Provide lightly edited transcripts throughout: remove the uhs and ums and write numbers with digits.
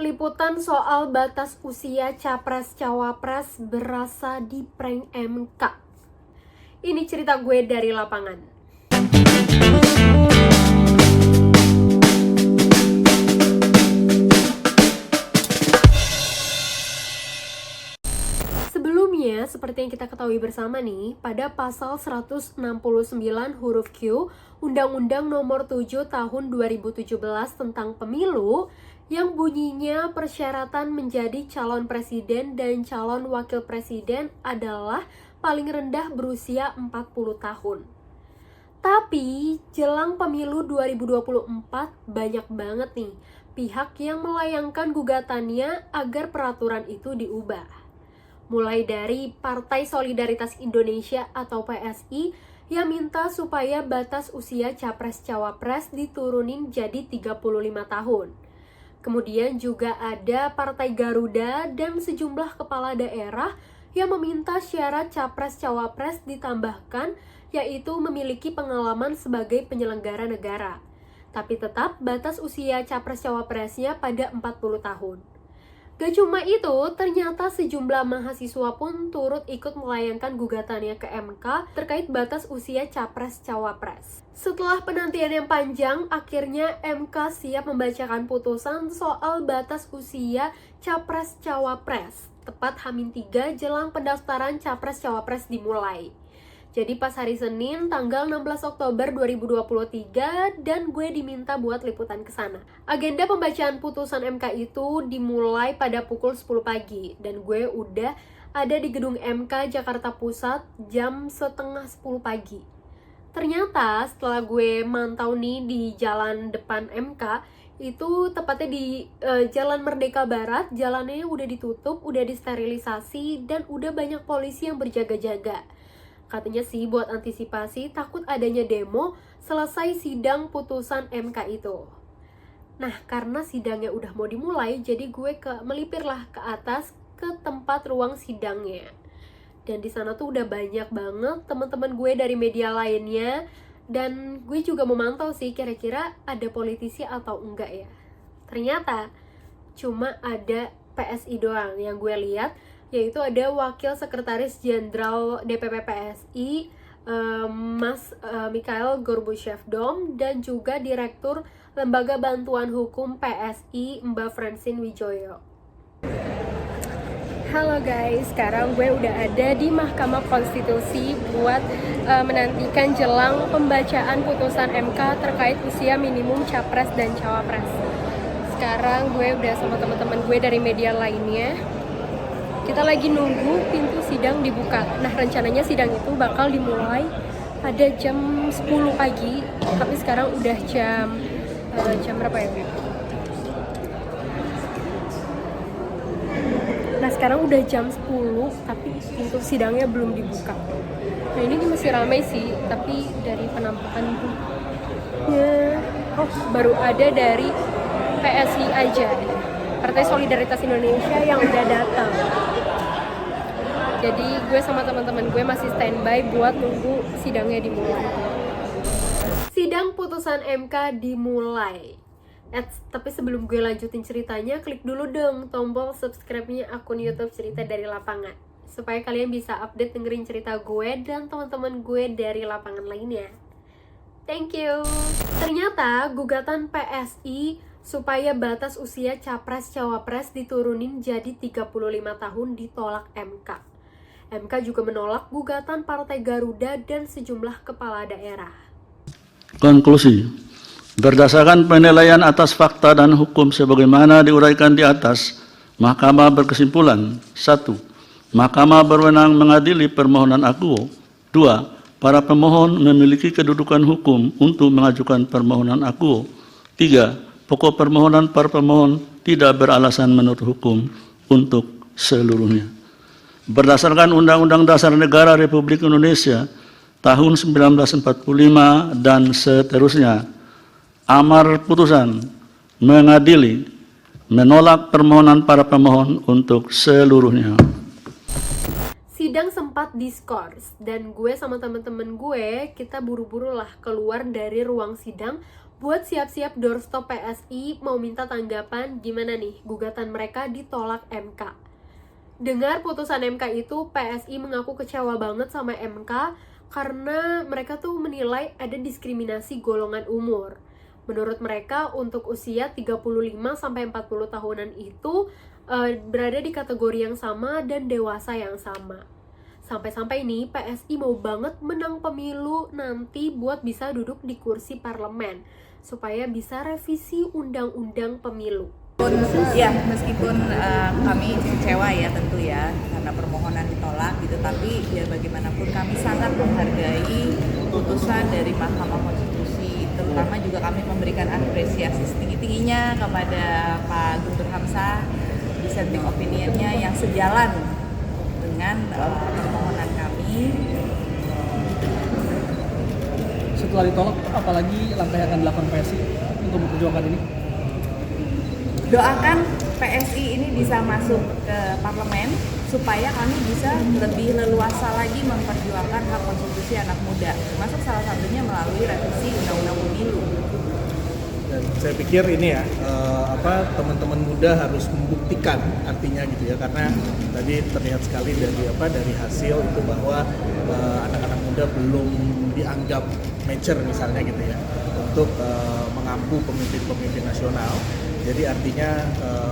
Liputan soal batas usia Capres-Cawapres berasa di prank MK. Ini cerita gue dari lapangan. Sebelumnya, seperti yang kita ketahui bersama nih, pada pasal 169 huruf Q Undang-Undang Nomor 7 Tahun 2017 tentang Pemilu yang bunyinya persyaratan menjadi calon presiden dan calon wakil presiden adalah paling rendah berusia 40 tahun. Tapi jelang pemilu 2024 banyak banget nih pihak yang melayangkan gugatannya agar peraturan itu diubah. Mulai dari Partai Solidaritas Indonesia atau PSI yang minta supaya batas usia Capres-Cawapres diturunin jadi 35 tahun. Kemudian juga ada Partai Garuda dan sejumlah kepala daerah yang meminta syarat Capres-Cawapres ditambahkan, yaitu memiliki pengalaman sebagai penyelenggara negara. Tapi tetap batas usia Capres-Cawapresnya pada 40 tahun. Gak cuma itu, ternyata sejumlah mahasiswa pun turut ikut melayangkan gugatannya ke MK terkait batas usia Capres-Cawapres. Setelah penantian yang panjang, akhirnya MK siap membacakan putusan soal batas usia Capres-Cawapres, tepat H-3 jelang pendaftaran Capres-Cawapres dimulai. Jadi pas hari Senin tanggal 16 Oktober 2023 dan gue diminta buat liputan ke sana. Agenda pembacaan putusan MK itu dimulai pada pukul 10 pagi dan gue udah ada di gedung MK Jakarta Pusat jam setengah 10 pagi. Ternyata setelah gue mantau nih di jalan depan MK, itu tepatnya di Jalan Merdeka Barat, jalannya udah ditutup, udah disterilisasi dan udah banyak polisi yang berjaga-jaga. Katanya sih buat antisipasi takut adanya demo selesai sidang putusan MK itu. Nah, karena sidangnya udah mau dimulai, jadi gue melipirlah ke atas ke tempat ruang sidangnya. Dan di sana tuh udah banyak banget teman-teman gue dari media lainnya, dan gue juga memantau sih kira-kira ada politisi atau enggak ya. Ternyata cuma ada PSI doang yang gue lihat, yaitu ada Wakil Sekretaris Jenderal DPP PSI Mas Mikhail Gorbachev-Dom dan juga Direktur Lembaga Bantuan Hukum PSI Mbak Francine Wijoyo. Halo guys, sekarang gue udah ada di Mahkamah Konstitusi buat menantikan jelang pembacaan putusan MK terkait usia minimum Capres dan Cawapres. Sekarang gue udah sama teman-teman gue dari media lainnya. Kita lagi nunggu pintu sidang dibuka. Nah, rencananya sidang itu bakal dimulai pada jam 10 pagi. Tapi sekarang udah jam berapa ya? Nah, sekarang udah jam 10, tapi pintu sidangnya belum dibuka. Nah, ini masih ramai sih, tapi dari penampakan ya, baru ada dari PSI aja, Partai Solidaritas Indonesia yang udah datang. Jadi gue sama teman-teman gue masih standby buat nunggu sidangnya dimulai. Sidang putusan MK dimulai. Tapi sebelum gue lanjutin ceritanya, klik dulu dong tombol subscribe-nya akun YouTube Cerita dari Lapangan, supaya kalian bisa update dengerin cerita gue dan teman-teman gue dari lapangan lainnya. Thank you. Ternyata gugatan PSI supaya batas usia Capres-Cawapres diturunin jadi 35 tahun ditolak MK. MK juga menolak gugatan Partai Garuda dan sejumlah kepala daerah. Konklusi, berdasarkan penilaian atas fakta dan hukum sebagaimana diuraikan di atas, Mahkamah berkesimpulan: 1. Mahkamah berwenang mengadili permohonan akuo. 2. Para pemohon memiliki kedudukan hukum untuk mengajukan permohonan akuo. 3. Pokok permohonan para pemohon tidak beralasan menurut hukum untuk seluruhnya. Berdasarkan Undang-Undang Dasar Negara Republik Indonesia tahun 1945 dan seterusnya, amar putusan mengadili menolak permohonan para pemohon untuk seluruhnya. Sidang sempat diskors dan gue sama temen-temen gue kita buru-buru lah keluar dari ruang sidang buat siap-siap doorstop PSI mau minta tanggapan gimana nih gugatan mereka ditolak MK. Dengar putusan MK itu, PSI mengaku kecewa banget sama MK karena mereka tuh menilai ada diskriminasi golongan umur. Menurut mereka untuk usia 35-40 tahunan itu berada di kategori yang sama dan dewasa yang sama. Sampai-sampai nih PSI mau banget menang pemilu nanti buat bisa duduk di kursi parlemen supaya bisa revisi undang-undang pemilu. Ya, meskipun kami kecewa ya tentu ya karena permohonan ditolak gitu, tapi ya bagaimanapun kami sangat menghargai putusan dari Mahkamah Konstitusi, terutama juga kami memberikan apresiasi setinggi-tingginya kepada Pak Guntur Hamzah, dissenting opinion-nya yang sejalan dengan permohonan kami. Setelah ditolak, apalagi langkah yang akan dilakukan PSI untuk memperjuangkan ini? Doakan PSI ini bisa masuk ke parlemen supaya kami bisa lebih leluasa lagi memperjuangkan hak konstitusi anak muda, termasuk salah satunya melalui revisi undang-undang pemilu. Dan saya pikir ini ya teman-teman muda harus membuktikan artinya gitu ya, karena tadi terlihat sekali dari hasil itu bahwa anak-anak muda belum dianggap mature misalnya gitu ya untuk mengampu pemimpin-pemimpin nasional. Jadi artinya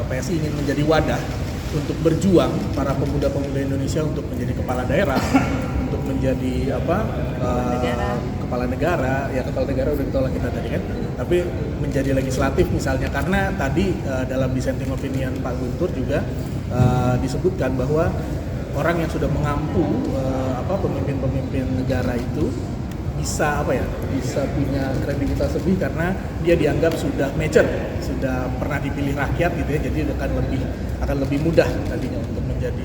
PSI ingin menjadi wadah untuk berjuang para pemuda-pemuda Indonesia untuk menjadi kepala daerah, untuk menjadi kepala negara. Ya kepala negara udah ditolak kita tadi kan, tapi menjadi legislatif misalnya, karena tadi dalam dissenting opinion Pak Guntur juga disebutkan bahwa orang yang sudah mengampu pemimpin-pemimpin negara itu bisa punya kredibilitas lebih karena dia dianggap sudah mature, sudah pernah dipilih rakyat gitu ya, jadi akan lebih mudah tadinya untuk menjadi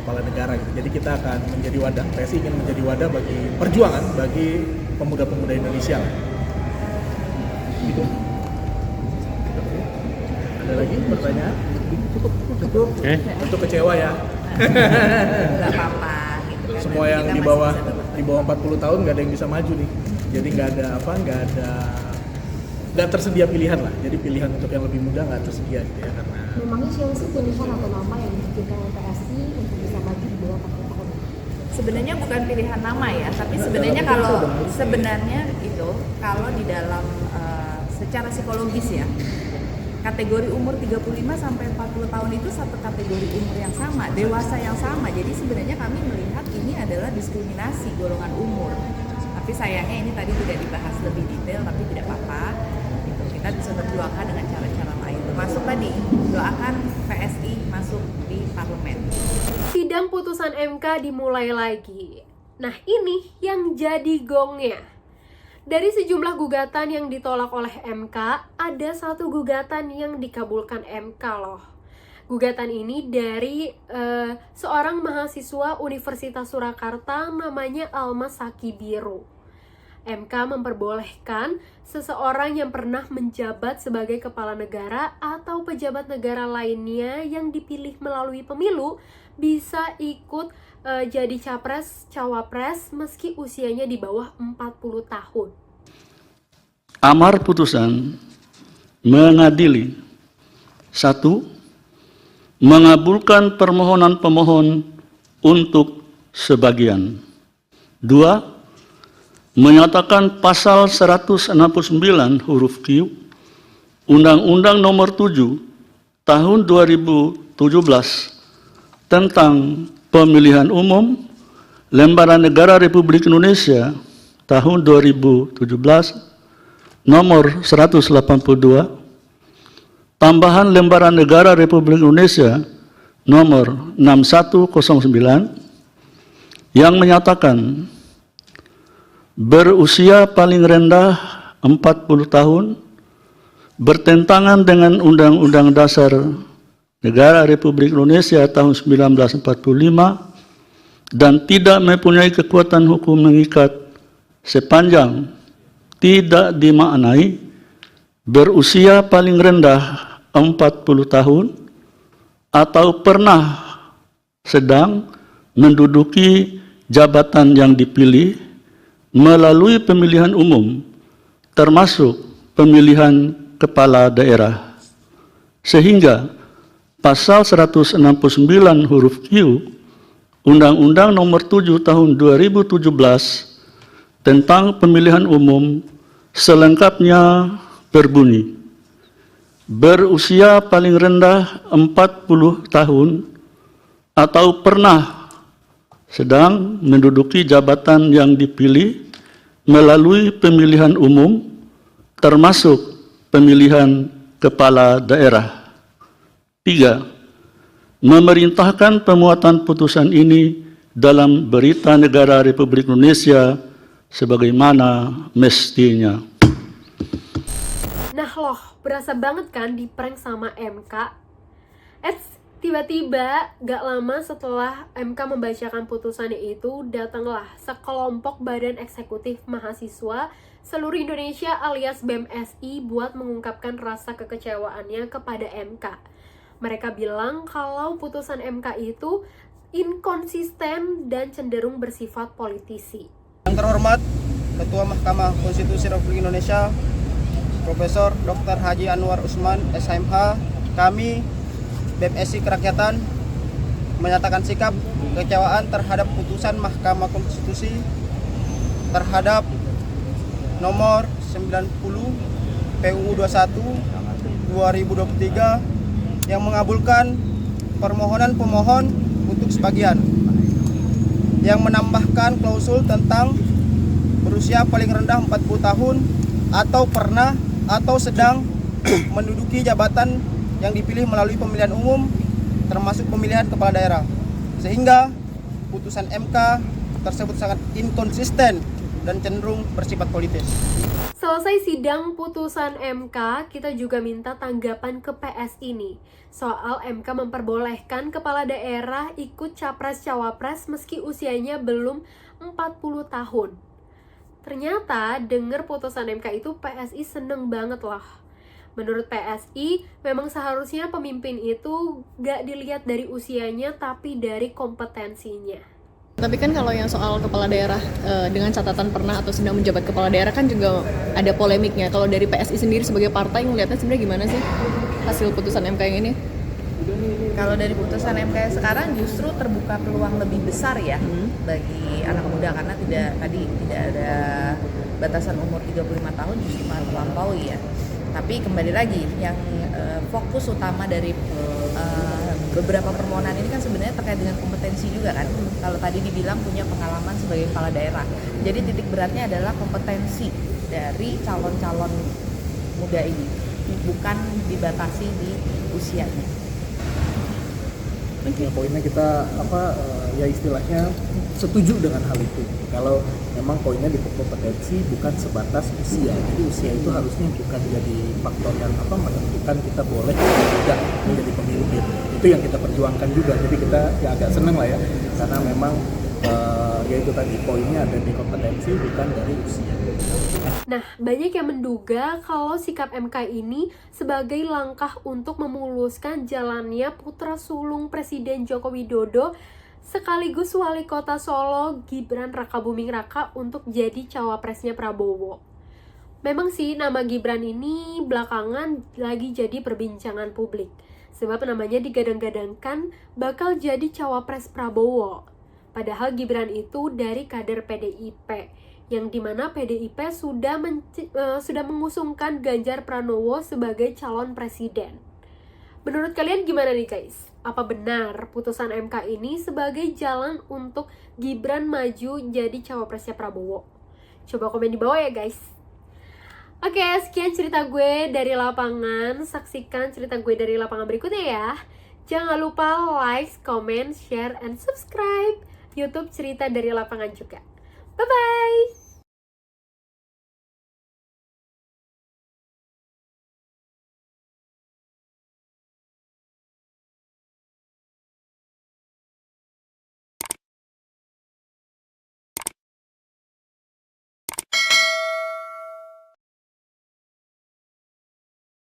kepala negara gitu. Jadi kita akan menjadi wadah, PSI ingin menjadi wadah bagi perjuangan bagi pemuda-pemuda Indonesia. Gitu. Ada lagi pertanyaan? Cukup. Untuk kecewa ya. Nggak apa-apa. Gitu kan. Semua yang di bawah 40 tahun nggak ada yang bisa maju nih, jadi nggak tersedia pilihan lah, jadi pilihan untuk yang lebih muda nggak tersedia gitu ya, karena memangnya siapa sih pilihan atau nama yang dipikirkan oleh PSI untuk bisa maju di bawah 40 tahun? Sebenarnya bukan pilihan nama ya, tapi sebenarnya kalau di dalam secara psikologis ya, kategori umur 35 sampai 40 tahun itu satu kategori umur yang sama, dewasa yang sama. Jadi sebenarnya kami melihat ini adalah diskriminasi golongan umur. Tapi sayangnya ini tadi tidak dibahas lebih detail, tapi tidak apa-apa. Gitu. Kita bisa berjuangkan dengan cara-cara lain. Termasuk tadi doakan PSI masuk di parlemen. Sidang putusan MK dimulai lagi. Nah, ini yang jadi gongnya. Dari sejumlah gugatan yang ditolak oleh MK, ada satu gugatan yang dikabulkan MK loh. Gugatan ini dari seorang mahasiswa Universitas Surakarta namanya Almas Sakibiru. MK memperbolehkan seseorang yang pernah menjabat sebagai kepala negara atau pejabat negara lainnya yang dipilih melalui pemilu bisa ikut jadi capres, cawapres meski usianya di bawah 40 tahun. Amar putusan mengadili: 1. Mengabulkan permohonan pemohon untuk sebagian. 2. Menyatakan pasal 169 huruf Q Undang-Undang Nomor 7 Tahun 2017 tentang Pemilihan Umum Lembaran Negara Republik Indonesia tahun 2017 nomor 182, tambahan Lembaran Negara Republik Indonesia nomor 6109 yang menyatakan berusia paling rendah 40 tahun bertentangan dengan Undang-Undang Dasar Negara Republik Indonesia tahun 1945 dan tidak mempunyai kekuatan hukum mengikat sepanjang tidak dimaknai berusia paling rendah 40 tahun atau pernah sedang menduduki jabatan yang dipilih melalui pemilihan umum termasuk pemilihan kepala daerah. Sehingga pasal 169 huruf Q Undang-Undang Nomor 7 Tahun 2017 tentang pemilihan umum selengkapnya berbunyi, berusia paling rendah 40 tahun atau pernah sedang menduduki jabatan yang dipilih melalui pemilihan umum termasuk pemilihan kepala daerah. 3. Memerintahkan pemuatan putusan ini dalam Berita Negara Republik Indonesia sebagaimana mestinya. Nah loh, berasa banget kan di prank sama MK? Tiba-tiba gak lama setelah MK membacakan putusannya itu, datanglah sekelompok badan eksekutif mahasiswa seluruh Indonesia alias BEM-SI buat mengungkapkan rasa kekecewaannya kepada MK. Mereka bilang kalau putusan MK itu inkonsisten dan cenderung bersifat politisi. Yang terhormat Ketua Mahkamah Konstitusi Republik Indonesia Profesor Dr. Haji Anwar Usman, SMH, kami BEM-SI Kerakyatan menyatakan sikap kekecewaan terhadap putusan Mahkamah Konstitusi terhadap nomor 90 PUU 21 2023 yang mengabulkan permohonan pemohon untuk sebagian yang menambahkan klausul tentang berusia paling rendah 40 tahun atau pernah atau sedang menduduki jabatan yang dipilih melalui pemilihan umum termasuk pemilihan kepala daerah, sehingga putusan MK tersebut sangat inkonsisten dan cenderung bersifat politis. Selesai sidang putusan MK, kita juga minta tanggapan ke PSI nih soal MK memperbolehkan kepala daerah ikut capres-cawapres meski usianya belum 40 tahun. Ternyata denger putusan MK itu PSI seneng banget lah. Menurut PSI, memang seharusnya pemimpin itu gak dilihat dari usianya tapi dari kompetensinya. Tapi kan kalau yang soal kepala daerah dengan catatan pernah atau sedang menjabat kepala daerah kan juga ada polemiknya. Kalau dari PSI sendiri sebagai partai ngelihatnya sebenarnya gimana sih hasil putusan MK yang ini? Kalau dari putusan MK yang sekarang justru terbuka peluang lebih besar ya bagi anak muda, karena tidak ada batasan umur 35 tahun justru melampaui ya. Tapi kembali lagi, yang fokus utama dari beberapa permohonan ini kan sebenarnya terkait dengan kompetensi juga kan. Kalau tadi dibilang punya pengalaman sebagai kepala daerah, jadi titik beratnya adalah kompetensi dari calon-calon muda ini, bukan dibatasi di usianya. Ya, poinnya kita ya istilahnya setuju dengan hal itu. Kalau memang poinnya di kompetensi bukan sebatas usia. Jadi usia itu harusnya bukan jadi faktor yang menentukan kita boleh atau tidak menjadi pemimpin. Itu yang kita perjuangkan juga. Jadi kita ya agak senang lah ya, karena memang ya itu tadi poinnya ada di kompetensi bukan dari usia. Nah, banyak yang menduga kalau sikap MK ini sebagai langkah untuk memuluskan jalannya putra sulung Presiden Joko Widodo sekaligus Wali Kota Solo Gibran Rakabuming Raka untuk jadi cawapresnya Prabowo. Memang sih nama Gibran ini belakangan lagi jadi perbincangan publik, sebab namanya digadang-gadangkan bakal jadi cawapres Prabowo. Padahal Gibran itu dari kader PDIP, yang dimana PDIP sudah mengusungkan Ganjar Pranowo sebagai calon presiden. Menurut kalian gimana nih guys? Apa benar putusan MK ini sebagai jalan untuk Gibran maju jadi cawapresnya Prabowo? Coba komen di bawah ya guys. Oke, sekian cerita gue dari lapangan. Saksikan cerita gue dari lapangan berikutnya ya. Jangan lupa like, comment, share, and subscribe YouTube Cerita dari Lapangan juga. Bye-bye!